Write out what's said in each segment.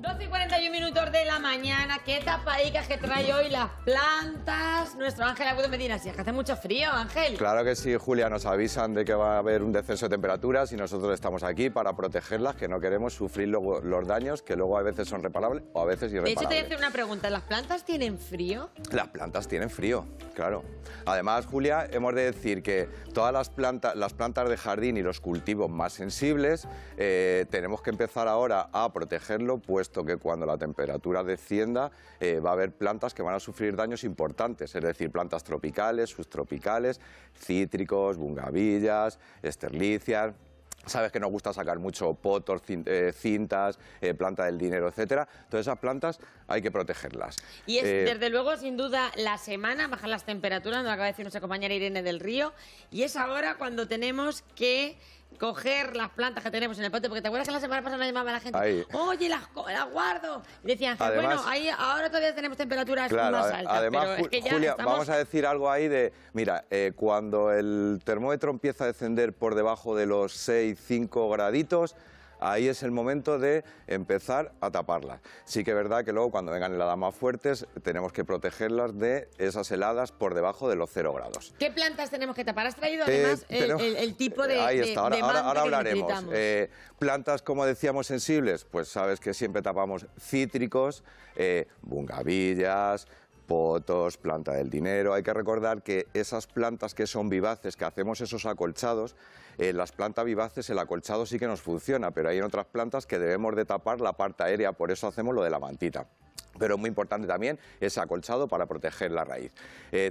12:41 de la mañana. Qué tapadicas que trae hoy las plantas nuestro Ángel Agudo Medina. Si es que hace mucho frío, Ángel. Claro que sí, Julia. Nos avisan de que va a haber un descenso de temperaturas y nosotros estamos aquí para protegerlas, que no queremos sufrir luego los daños que luego a veces son reparables o a veces irreparables. De hecho, te voy a hacer una pregunta. ¿Las plantas tienen frío? Las plantas tienen frío, claro. Además, Julia, hemos de decir que todas las plantas de jardín y los cultivos más sensibles, tenemos que empezar ahora a protegerlo, puesto que cuando la temperatura descienda va a haber plantas que van a sufrir daños importantes, es decir, plantas tropicales, subtropicales, cítricos, bungavillas, esterlicias. Sabes que nos gusta sacar mucho potos, cintas, planta del dinero, etcétera. Todas esas plantas hay que protegerlas. Y es, desde luego, sin duda, la semana, bajan las temperaturas, nos acaba de decir nuestra compañera Irene del Río, y es ahora cuando tenemos que coger las plantas que tenemos en el patio, porque te acuerdas que la semana pasada nos llamaba la gente, ahí. oye, las guardo, y decían, bueno, ahí ahora todavía tenemos temperaturas claro, más altas, además, pero es que ya Julia, estamos... vamos a decir algo ahí de, mira, cuando el termómetro empieza a descender por debajo de los 6, 5 graditos, ahí es el momento de empezar a taparlas. Sí que es verdad que luego cuando vengan heladas más fuertes tenemos que protegerlas de esas heladas por debajo de los 0 grados. ¿Qué plantas tenemos que tapar? Has traído además el tipo de ahí está, ahora hablaremos. Que Plantas, como decíamos, sensibles, pues sabes que siempre tapamos cítricos, bungavillas, potos, planta del dinero. Hay que recordar que esas plantas que son vivaces, que hacemos esos acolchados, las plantas vivaces el acolchado sí que nos funciona, pero hay otras plantas que debemos de tapar la parte aérea, por eso hacemos lo de la mantita. Pero es muy importante también ese acolchado para proteger la raíz.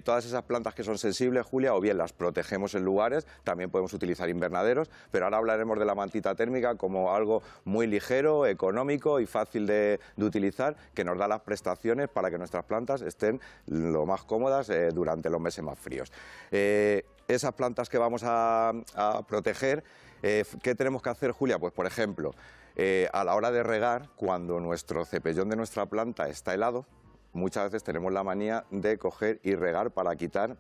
Todas esas plantas que son sensibles, Julia, o bien las protegemos en lugares, también podemos utilizar invernaderos, pero ahora hablaremos de la mantita térmica como algo muy ligero, económico y fácil de utilizar, que nos da las prestaciones para que nuestras plantas estén lo más cómodas durante los meses más fríos. Esas plantas que vamos a proteger, ¿qué tenemos que hacer, Julia? Pues, por ejemplo, a la hora de regar, cuando nuestro cepellón de nuestra planta está helado, muchas veces tenemos la manía de coger y regar para quitar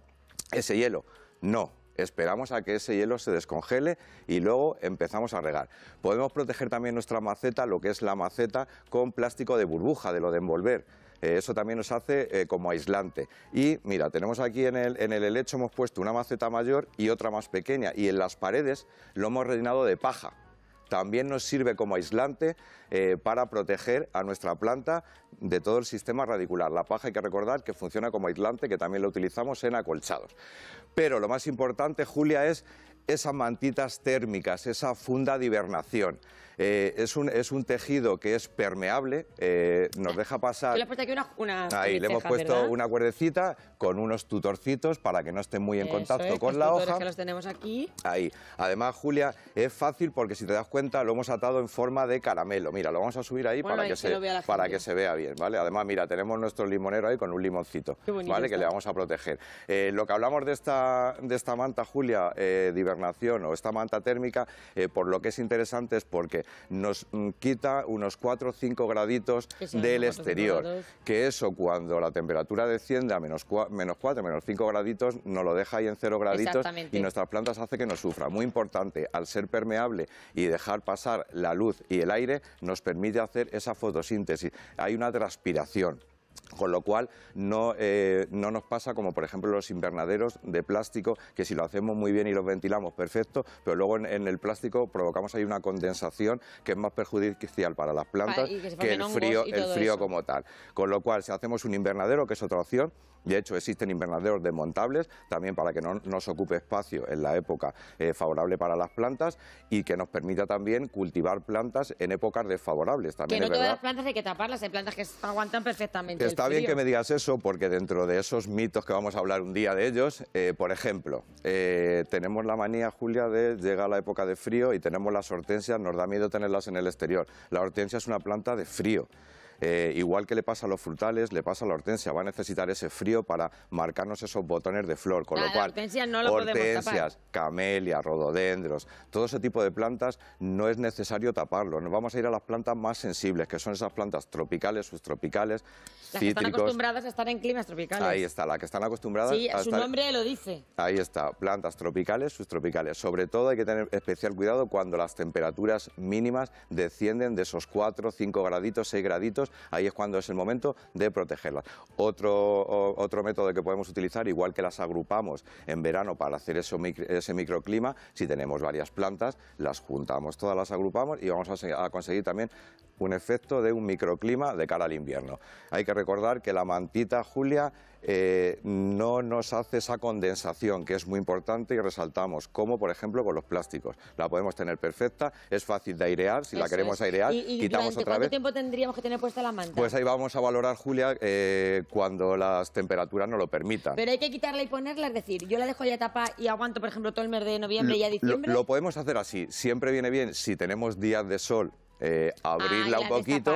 ese hielo. No. Esperamos a que ese hielo se descongele y luego empezamos a regar. Podemos proteger también nuestra maceta, lo que es la maceta, con plástico de burbuja, de lo de envolver. Eso también nos hace como aislante. Y mira, tenemos aquí en el helecho hemos puesto una maceta mayor y otra más pequeña. Y en las paredes lo hemos rellenado de paja. También nos sirve como aislante para proteger a nuestra planta de todo el sistema radicular. La paja hay que recordar que funciona como aislante, que también lo utilizamos en acolchados. Pero lo más importante, Julia, es esas mantitas térmicas, esa funda de hibernación. Es un tejido que es permeable, nos deja pasar... Le has puesto aquí una ahí, le hemos puesto, ¿verdad?, una cuerdecita con unos tutorcitos para que no esté muy en contacto con la hoja. Que los tenemos aquí. Ahí. Además, Julia, es fácil porque si te das cuenta lo hemos atado en forma de caramelo. Mira, lo vamos a subir ahí, bueno, para que se vea bien, ¿vale? Además, mira, tenemos nuestro limonero ahí con un limoncito, ¿vale? Que le vamos a proteger. Lo que hablamos de esta manta, Julia, de hibernación o esta manta térmica, por lo que es interesante es porque nos quita unos 4 o 5 graditos del exterior, que eso cuando la temperatura desciende a menos 4, menos 5 graditos, nos lo deja ahí en 0 graditos y nuestras plantas hace que nos sufra. Muy importante, al ser permeable y dejar pasar la luz y el aire, nos permite hacer esa fotosíntesis. Hay una transpiración. Con lo cual no nos pasa como por ejemplo los invernaderos de plástico, que si lo hacemos muy bien y los ventilamos perfecto, pero luego en el plástico provocamos ahí una condensación que es más perjudicial para las plantas que el frío como tal. Con lo cual, si hacemos un invernadero, que es otra opción, de hecho existen invernaderos desmontables también para que no nos ocupe espacio en la época favorable para las plantas y que nos permita también cultivar plantas en épocas desfavorables. También que no todas las plantas hay que taparlas, hay plantas que aguantan perfectamente. Está bien que me digas eso, porque dentro de esos mitos que vamos a hablar un día de ellos, por ejemplo, tenemos la manía, Julia, de llega la época de frío y tenemos las hortensias, nos da miedo tenerlas en el exterior. La hortensia es una planta de frío. Igual que le pasa a los frutales, le pasa a la hortensia. Va a necesitar ese frío para marcarnos esos botones de flor. Con lo cual, la hortensia no lo podemos tapar. Camelias, rododendros, todo ese tipo de plantas no es necesario taparlo. Nos vamos a ir a las plantas más sensibles, que son esas plantas tropicales, subtropicales, las cítricos. Que están acostumbradas a estar en climas tropicales. Ahí está, las que están acostumbradas sí, a su estar... nombre lo dice. Ahí está, plantas tropicales, subtropicales. Sobre todo hay que tener especial cuidado cuando las temperaturas mínimas descienden de esos 4, 5 graditos, 6 graditos. Ahí es cuando es el momento de protegerlas. Otro método que podemos utilizar, igual que las agrupamos en verano para hacer ese microclima, si tenemos varias plantas, las juntamos todas, las agrupamos y vamos a conseguir también un efecto de un microclima de cara al invierno. Hay que recordar que la mantita, Julia, no nos hace esa condensación, que es muy importante, y resaltamos, como por ejemplo con los plásticos. La podemos tener perfecta, es fácil de airear, si la queremos airear, quitamos otra vez. ¿Cuánto tiempo tendríamos que tener puesta la manta? Pues ahí vamos a valorar, Julia, cuando las temperaturas nos lo permitan. Pero hay que quitarla y ponerla, es decir, yo la dejo ya tapada y aguanto, por ejemplo, todo el mes de noviembre y a diciembre. Lo podemos hacer así, siempre viene bien si tenemos días de sol. Abrirla un poquito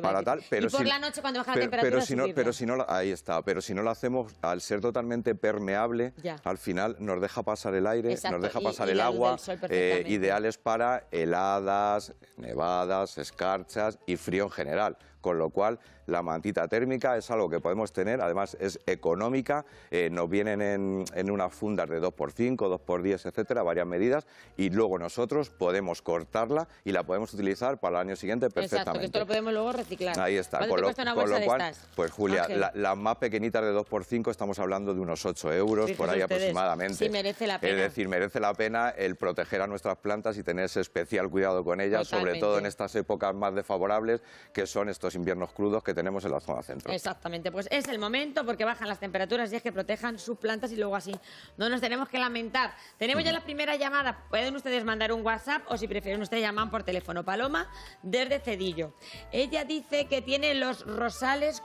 para tal, pero y por la noche cuando baja la temperatura pero si no, ahí está, pero si no lo hacemos, al ser totalmente permeable, al final nos deja pasar el aire, nos deja pasar el agua, ideales para heladas, nevadas, escarchas y frío en general. Con lo cual, la mantita térmica es algo que podemos tener, además es económica, nos vienen en unas fundas de 2x5, 2x10, etcétera, varias medidas, y luego nosotros podemos cortarla y la podemos utilizar para el año siguiente perfectamente. Exacto, que esto lo podemos luego reciclar. Ahí está. ¿Cuánto te cuesta una bolsa de estas? Pues Julia, las más pequeñitas de 2x5 estamos hablando de unos 8 euros, por ahí aproximadamente. Sí, merece la pena. Es decir, merece la pena el proteger a nuestras plantas y tener ese especial cuidado con ellas, sobre todo en estas épocas más desfavorables, que son estos inviernos crudos que tenemos en la zona centro. Exactamente, pues es el momento porque bajan las temperaturas y es que protejan sus plantas y luego así no nos tenemos que lamentar. Tenemos ya la primera llamada, pueden ustedes mandar un WhatsApp o si prefieren ustedes llaman por teléfono. Paloma desde Cedillo. Ella dice que tiene los rosales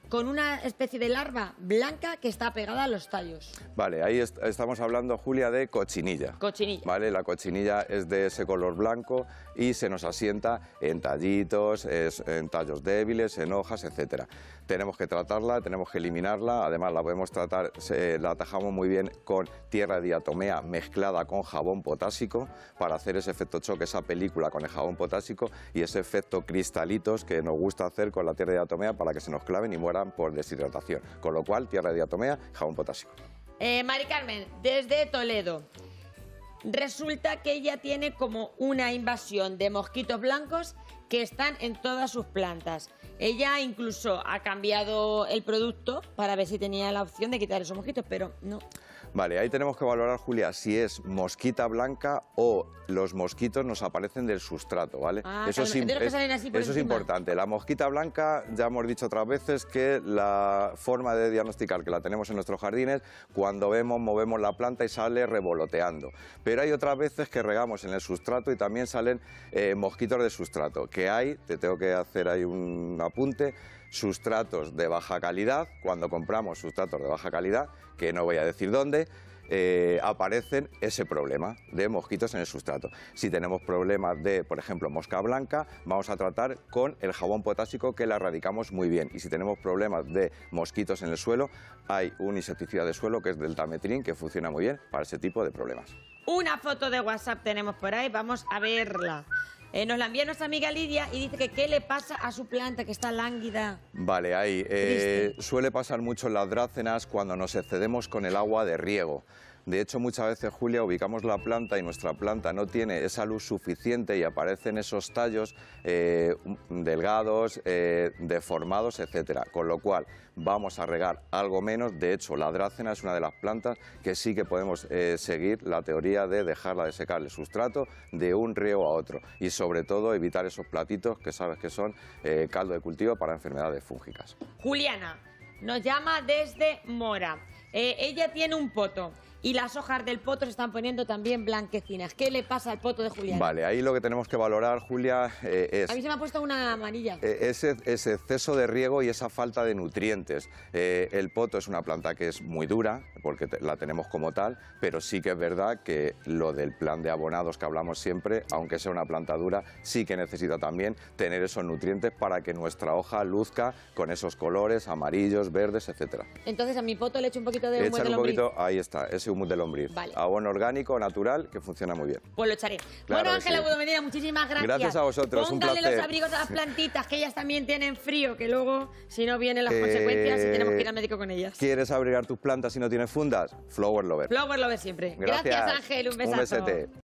con una especie de larva blanca que está pegada a los tallos. Vale, ahí estamos hablando, Julia, de cochinilla. Cochinilla. Vale, la cochinilla es de ese color blanco y se nos asienta en tallitos, en tallos débiles, en hojas, etcétera. Tenemos que tratarla, tenemos que eliminarla, además la podemos tratar, la atajamos muy bien con tierra de diatomea mezclada con jabón potásico para hacer ese efecto choque, esa película con el jabón potásico y ese efecto cristalitos que nos gusta hacer con la tierra de diatomea para que se nos claven y mueran por deshidratación. Con lo cual, tierra de diatomea, jabón potásico. Mari Carmen, desde Toledo. Resulta que ella tiene como una invasión de mosquitos blancos que están en todas sus plantas. Ella incluso ha cambiado el producto para ver si tenía la opción de quitar esos mosquitos, pero no. Vale, ahí tenemos que valorar, Julia, si es mosquita blanca o los mosquitos nos aparecen del sustrato, ¿vale? Eso es importante. La mosquita blanca, ya hemos dicho otras veces que la forma de diagnosticar que la tenemos en nuestros jardines, cuando movemos la planta y sale revoloteando. Pero hay otras veces que regamos en el sustrato y también salen mosquitos de sustrato. Que hay, te tengo que hacer ahí un apunte, sustratos de baja calidad, cuando compramos sustratos de baja calidad, que no voy a decir dónde, aparecen ese problema de mosquitos en el sustrato. Si tenemos problemas de, por ejemplo, mosca blanca, vamos a tratar con el jabón potásico que la erradicamos muy bien. Y si tenemos problemas de mosquitos en el suelo, hay un insecticida de suelo que es Deltametrin que funciona muy bien para ese tipo de problemas. Una foto de WhatsApp tenemos por ahí, vamos a verla. Nos la envía nuestra amiga Lidia y dice que qué le pasa a su planta, que está lánguida. Vale, ahí suele pasar mucho en las drácenas cuando nos excedemos con el agua de riego. De hecho, muchas veces, Julia, ubicamos la planta y nuestra planta no tiene esa luz suficiente y aparecen esos tallos delgados, deformados, etcétera. Con lo cual, vamos a regar algo menos. De hecho, la drácena es una de las plantas que sí que podemos seguir la teoría de dejarla de secar el sustrato de un riego a otro. Y sobre todo, evitar esos platitos que sabes que son caldo de cultivo para enfermedades fúngicas. Juliana nos llama desde Mora. Ella tiene un poto y las hojas del poto se están poniendo también blanquecinas. ¿Qué le pasa al poto de Julián? Vale, ahí lo que tenemos que valorar, Julia, es A mí se me ha puesto una amarilla. ese exceso de riego y esa falta de nutrientes. El poto es una planta que es muy dura, porque la tenemos como tal, pero sí que es verdad que lo del plan de abonados que hablamos siempre, aunque sea una planta dura, sí que necesita también tener esos nutrientes para que nuestra hoja luzca con esos colores amarillos, verdes, etcétera. Entonces a mi poto le echo un poquito de humus de Échale un lombriz. poquito, ahí está, ese humus de lombriz. Vale. Abono orgánico, natural, que funciona muy bien. Pues lo echaré. Claro Bueno, que Ángela sí. Budomedina, muchísimas gracias. Gracias a vosotros, un Póngale placer. los abrigos a las plantitas, que ellas también tienen frío, que luego, si no vienen las consecuencias, y tenemos que ir al médico con ellas. ¿Quieres abrigar tus plantas si no tienes fundas? Flower Lover. Flower Lover siempre. Gracias. Gracias, Ángel. Un besazo. Un besete.